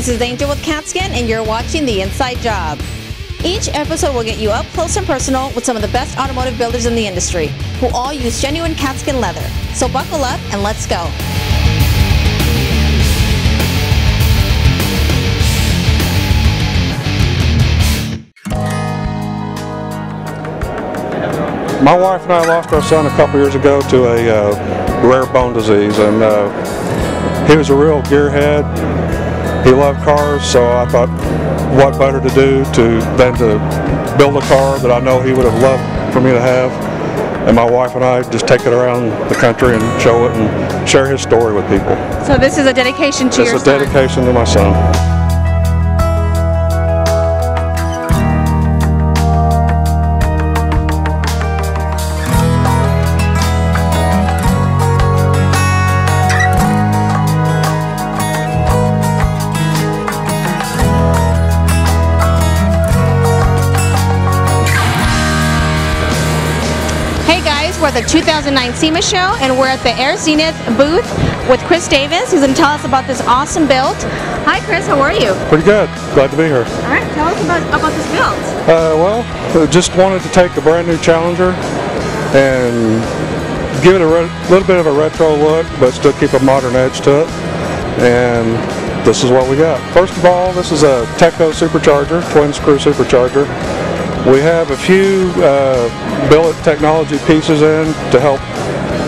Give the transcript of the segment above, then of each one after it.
This is Angel with Katzkin, and you're watching The Inside Job. Each episode will get you up close and personal with some of the best automotive builders in the industry, who all use genuine Katzkin leather. So buckle up and let's go. My wife and I lost our son a couple years ago to a rare bone disease, and he was a real gearhead. He loved cars, so I thought, what better to do than to build a car that I know he would have loved for me to have. And my wife and I just take it around the country and show it and share his story with people. So this is a dedication to your son? It's a dedication to my son. We're at the 2009 SEMA show, and we're at the Air Zenith booth with Chris Davis, who's going to tell us about this awesome build. Hi Chris, how are you? Pretty good. Glad to be here. All right, tell us about this build. Well, just wanted to take a brand new Challenger and give it a little bit of a retro look, but still keep a modern edge to it. And this is what we got. First of all, this is a Teco supercharger, twin screw supercharger. We have a few billet technology pieces in to help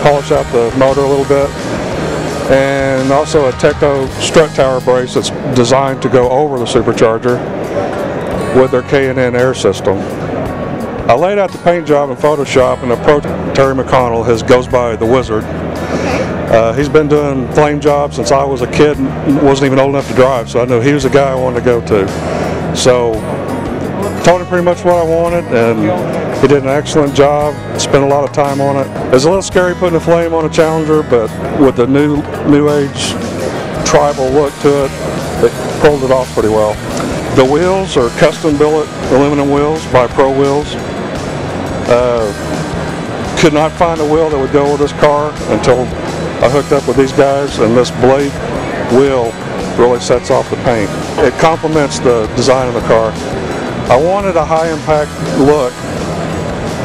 polish out the motor a little bit, and also a Teco strut tower brace that's designed to go over the supercharger with their K&N air system. I laid out the paint job in Photoshop and approached Terry McConnell, his goes by the Wizard. He's been doing flame jobs since I was a kid and wasn't even old enough to drive, so I knew he was the guy I wanted to go to. So told him pretty much what I wanted, and he did an excellent job. Spent a lot of time on it. It was a little scary putting a flame on a Challenger, but with the new age tribal look to it, it pulled it off pretty well. The wheels are custom billet aluminum wheels by Pro Wheels. Could not find a wheel that would go with this car until I hooked up with these guys, and this blade wheel really sets off the paint. It complements the design of the car. I wanted a high impact look,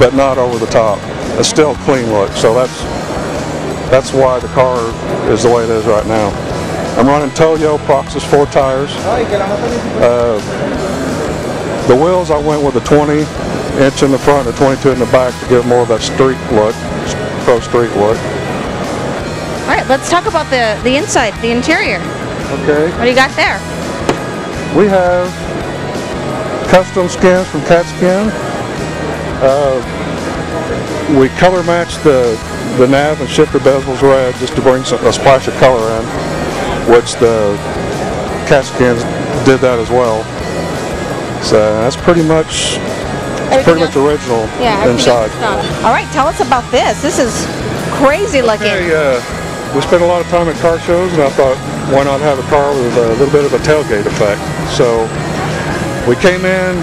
but not over the top. It's still a clean look, so that's why the car is the way it is right now. I'm running Toyo Proxys 4 tires. The wheels, I went with a 20-inch in the front and a 22 in the back to give more of that street look, pro street look. All right, let's talk about the inside, the interior. Okay. What do you got there? We have custom skins from Katzkin. We color matched the nav and shifter bezels red just to bring a splash of color in, which the Katzkins did that as well. So that's pretty much original inside. All right, tell us about this. This is crazy looking. Okay, we spent a lot of time at car shows, and I thought, why not have a car with a little bit of a tailgate effect? So we came in,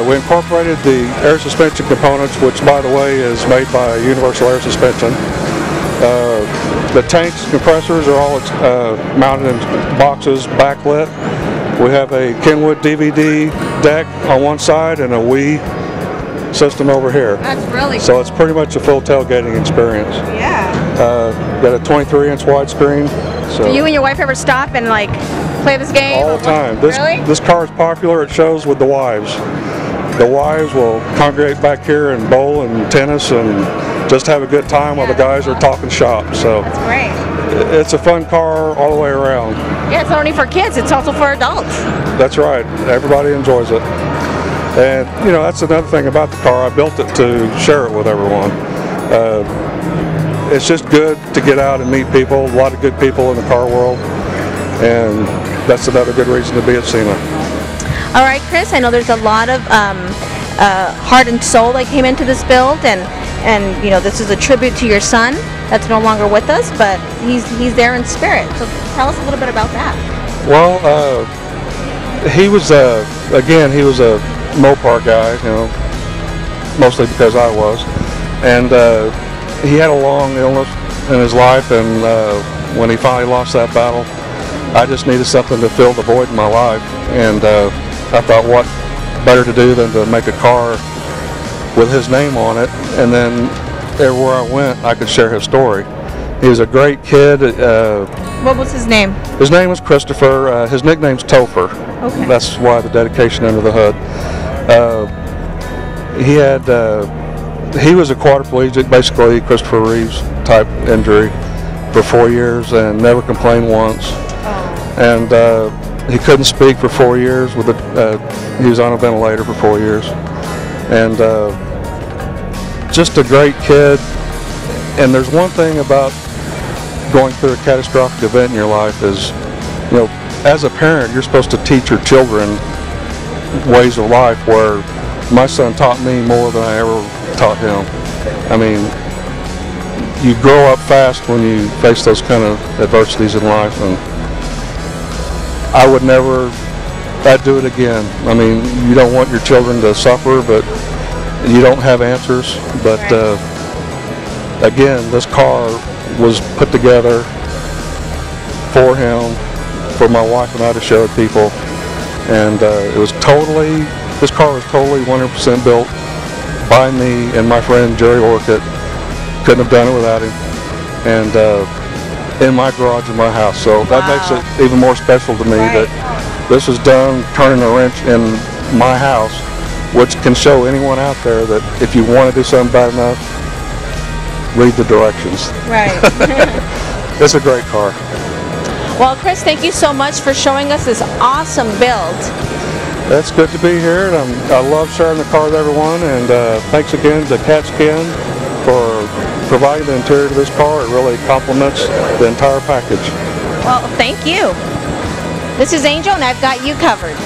we incorporated the air suspension components, which by the way is made by Universal Air Suspension. The tanks, compressors are all mounted in boxes, backlit. We have a Kenwood DVD deck on one side and a Wii system over here. That's really cool. So it's pretty much a full tailgating experience. Yeah. Got a 23-inch widescreen. So do you and your wife ever stop and like play this game? All the time. Really? This car is popular at shows with the wives. The wives will congregate back here and bowl and tennis and just have a good time while the guys are talking shop. So that's great. It's a fun car all the way around. Yeah, it's not only for kids, it's also for adults. That's right. Everybody enjoys it. And you know, that's another thing about the car. I built it to share it with everyone. It's just good to get out and meet people, a lot of good people in the car world, and that's another good reason to be at SEMA. All right, Chris, I know there's a lot of heart and soul that came into this build, and you know, this is a tribute to your son that's no longer with us, but he's there in spirit. So tell us a little bit about that. Well, he was again, he was a Mopar guy, you know, mostly because I was, and he had a long illness in his life, and when he finally lost that battle, I just needed something to fill the void in my life, and I thought, what better to do than to make a car with his name on it, and then everywhere I went I could share his story. He was a great kid. What was his name? His name was Christopher. His nickname's Topher. Okay. That's why the dedication under the hood. He was a quadriplegic, basically Christopher Reeves type injury for 4 years and never complained once. Oh. And he couldn't speak for 4 years. He was on a ventilator for 4 years. And just a great kid. And there's one thing about going through a catastrophic event in your life is, you know, as a parent, you're supposed to teach your children ways of life, where my son taught me more than I ever taught him. I mean, you grow up fast when you face those kind of adversities in life, and I'd do it again. I mean, you don't want your children to suffer, but you don't have answers. But again, this car was put together for him, for my wife and I to show it people, and this car was totally 100% built by me and my friend Jerry Orcutt. Couldn't have done it without him, and in my garage in my house. So that makes it even more special to me that this was done turning a wrench in my house, which can show anyone out there that if you want to do something bad enough, read the directions. Right. It's a great car. Well, Chris, thank you so much for showing us this awesome build. It's good to be here, and I love sharing the car with everyone, and thanks again to Katzkin for providing the interior to this car. It really complements the entire package. Well, thank you. This is Angel, and I've got you covered.